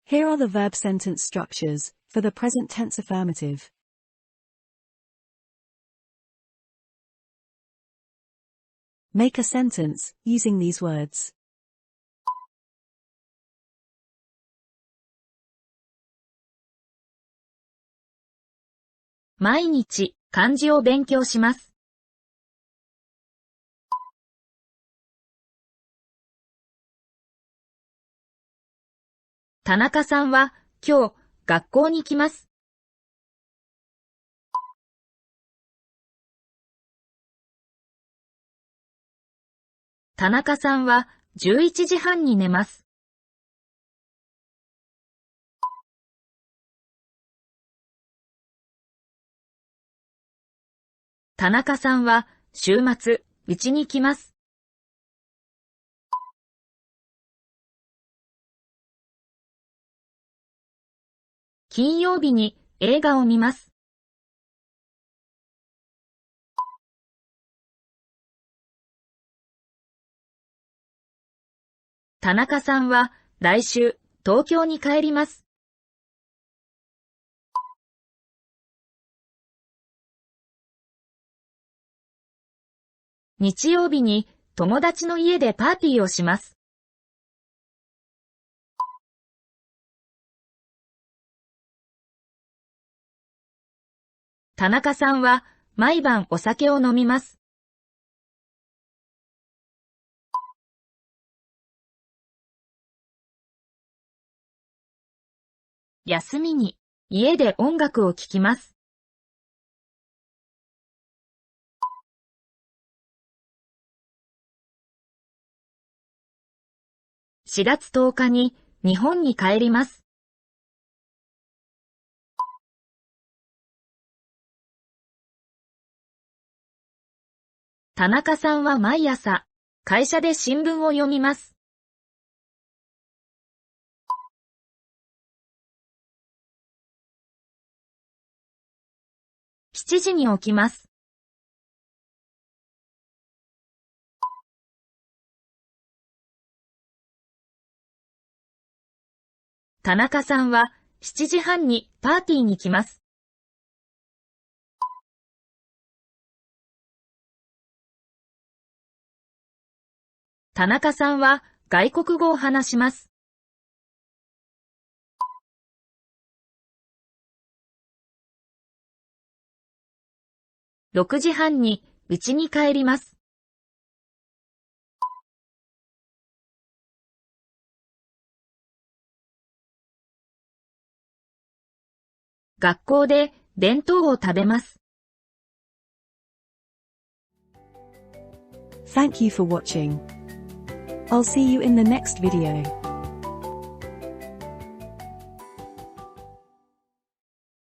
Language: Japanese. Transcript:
Here are the verb sentence structures for the present tense affirmative. Make a sentence using these words. 毎日漢字を勉強します。田中さんは今日学校に来ます。田中さんは11時半に寝ます。田中さんは週末、うちに来ます。金曜日に映画を見ます。田中さんは来週東京に帰ります。日曜日に友達の家でパーティーをします。田中さんは毎晩お酒を飲みます。休みに家で音楽を聴きます。4月10日に日本に帰ります。田中さんは毎朝会社で新聞を読みます。7時に起きます。田中さんは7時半にパーティーに来ます。田中さんは外国語を話します。6時半に家に帰ります。学校で弁当を食べます。Thank you for watching. I'll see you in the next video.